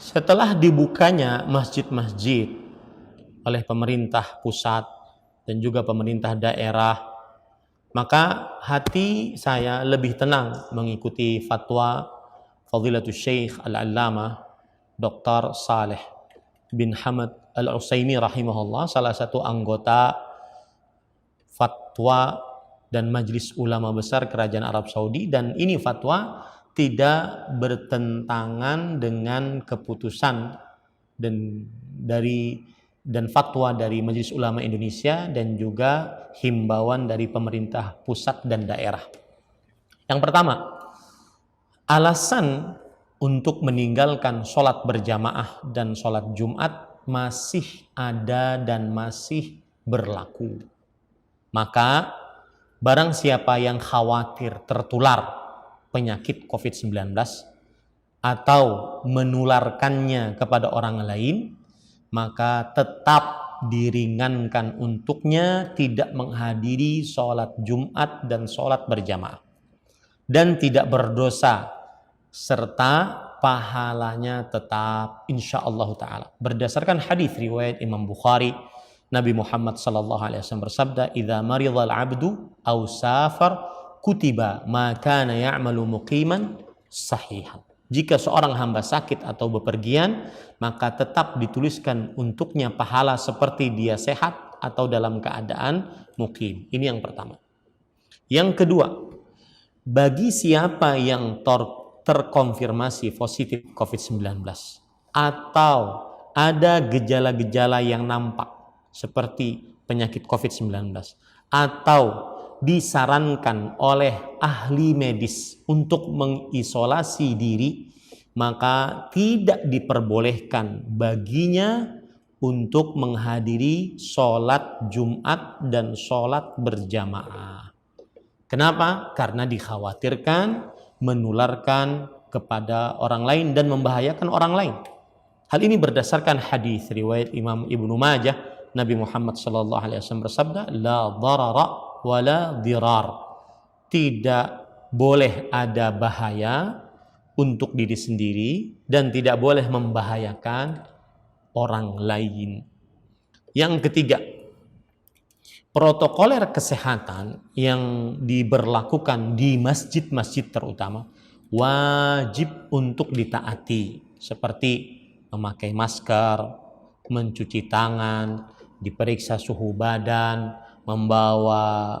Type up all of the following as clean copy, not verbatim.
Setelah dibukanya masjid-masjid oleh pemerintah pusat dan juga pemerintah daerah, maka hati saya lebih tenang mengikuti fatwa Fadilatul Syekh Al-Allamah Dr. Saleh bin Hamad Al-Utsaimin rahimahullah, salah satu anggota fatwa dan Majelis Ulama Besar Kerajaan Arab Saudi, dan ini fatwa tidak bertentangan dengan keputusan dan fatwa dari Majelis Ulama Indonesia dan juga himbauan dari pemerintah pusat dan daerah. Yang pertama, alasan untuk meninggalkan sholat berjamaah dan sholat Jumat masih ada dan masih berlaku. Maka barang siapa yang khawatir tertular penyakit COVID-19 atau menularkannya kepada orang lain, maka tetap diringankan untuknya tidak menghadiri sholat Jumat dan sholat berjamaah, dan tidak berdosa, serta pahalanya tetap insyaallah ta'ala. Berdasarkan hadis riwayat Imam Bukhari, Nabi Muhammad sallallahu alaihi wasallam bersabda, "Idza maridhal 'abdu aw safar kutiba ma kana ya'malu muqiman sahihan." Jika seorang hamba sakit atau bepergian, maka tetap dituliskan untuknya pahala seperti dia sehat atau dalam keadaan mukim. Ini yang pertama. Yang kedua, bagi siapa yang terkonfirmasi positif COVID-19 atau ada gejala-gejala yang nampak seperti penyakit COVID-19 atau disarankan oleh ahli medis untuk mengisolasi diri, maka tidak diperbolehkan baginya untuk menghadiri sholat Jumat dan sholat berjamaah. Kenapa? Karena dikhawatirkan menularkan kepada orang lain dan membahayakan orang lain. Hal ini berdasarkan hadis riwayat Imam Ibnu Majah, Nabi Muhammad sallallahu alaihi wasallam bersabda, "La dharara wa la dirar." Tidak boleh ada bahaya untuk diri sendiri dan tidak boleh membahayakan orang lain. Yang ketiga, protokoler kesehatan yang diberlakukan di masjid-masjid terutama wajib untuk ditaati, seperti memakai masker, mencuci tangan, diperiksa suhu badan, membawa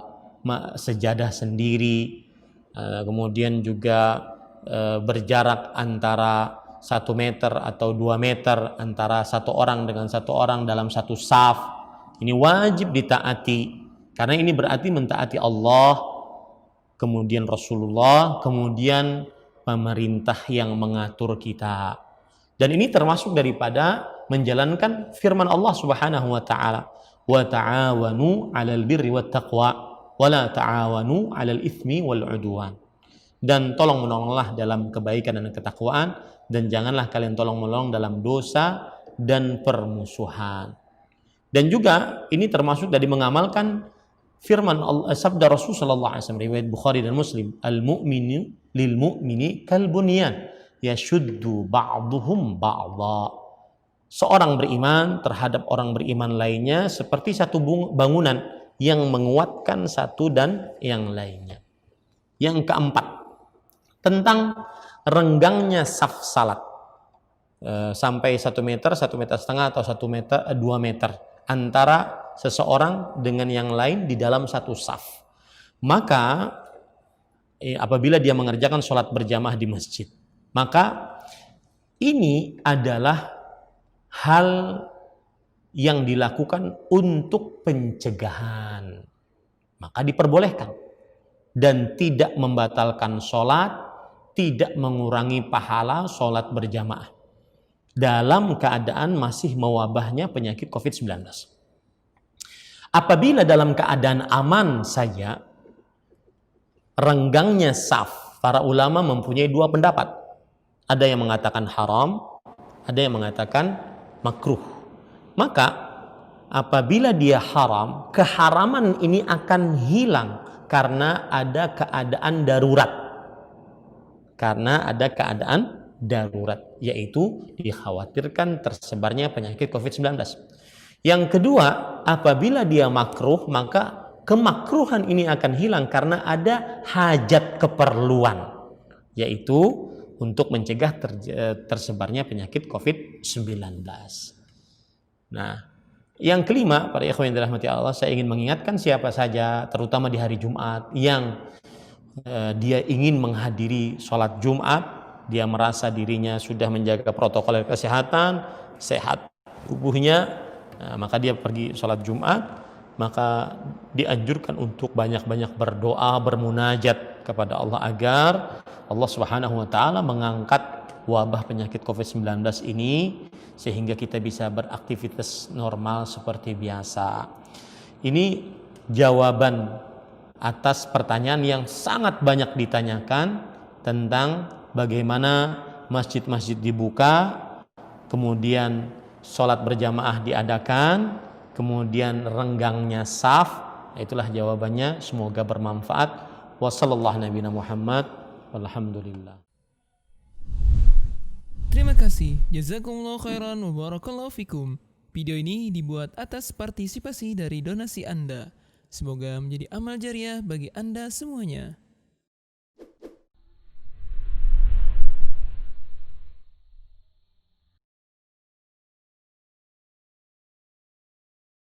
sejadah sendiri, kemudian juga berjarak antara 1 meter atau 2 meter antara satu orang dengan satu orang dalam satu saf. Ini wajib ditaati, karena ini berarti mentaati Allah, kemudian Rasulullah, kemudian pemerintah yang mengatur kita. Dan ini termasuk daripada menjalankan firman Allah Subhanahu wa taala, "Wa ta'awanu 'alal birri wat taqwa wa la ta'awanu 'alal itsmi wal 'udwan." Dan tolong menolonglah dalam kebaikan dan ketakwaan, dan janganlah kalian tolong menolong dalam dosa dan permusuhan. Dan juga ini termasuk dari mengamalkan firman Allah, sabda Rasul sallallahu alaihi wasallam riwayat Bukhari dan Muslim, "Al-mu'minu lil mu'mini kal bunyan yashuddu ba'dhuhum ba'dha." Seorang beriman terhadap orang beriman lainnya seperti satu bangunan yang menguatkan satu dan yang lainnya. Yang keempat, tentang renggangnya saf salat sampai 1 meter, 1,5 meter atau 1 meter, 2 meter antara seseorang dengan yang lain di dalam satu saf. Maka apabila dia mengerjakan sholat berjamaah di masjid, maka ini adalah hal yang dilakukan untuk pencegahan, maka diperbolehkan dan tidak membatalkan sholat, tidak mengurangi pahala sholat berjamaah dalam keadaan masih mewabahnya penyakit COVID-19. Apabila dalam keadaan aman saja, renggangnya saf, para ulama mempunyai 2 pendapat. Ada yang mengatakan haram, ada yang mengatakan makruh. Maka apabila dia haram, keharaman ini akan hilang karena ada keadaan darurat. Karena ada keadaan darurat, yaitu dikhawatirkan tersebarnya penyakit COVID-19. Yang kedua, apabila dia makruh, maka kemakruhan ini akan hilang karena ada hajat keperluan, yaitu untuk mencegah tersebarnya penyakit COVID-19. Nah, yang kelima, para ikhwan yang dirahmati Allah, saya ingin mengingatkan siapa saja, terutama di hari Jumat, yang dia ingin menghadiri sholat Jumat, dia merasa dirinya sudah menjaga protokol kesehatan, sehat tubuhnya, maka dia pergi sholat Jumat, maka dianjurkan untuk banyak-banyak berdoa, bermunajat kepada Allah agar Allah Subhanahu wa taala mengangkat wabah penyakit COVID-19 ini sehingga kita bisa beraktivitas normal seperti biasa. Ini jawaban atas pertanyaan yang sangat banyak ditanyakan tentang bagaimana masjid-masjid dibuka, kemudian sholat berjamaah diadakan, kemudian renggangnya saf. Itulah jawabannya, semoga bermanfaat. Wassallallahu nabiyana Muhammad walhamdulillah. Terima kasih, jazakumullah khairan wa barakallahu fikum. Video ini dibuat atas partisipasi dari donasi Anda. Semoga menjadi amal jariah bagi Anda semuanya.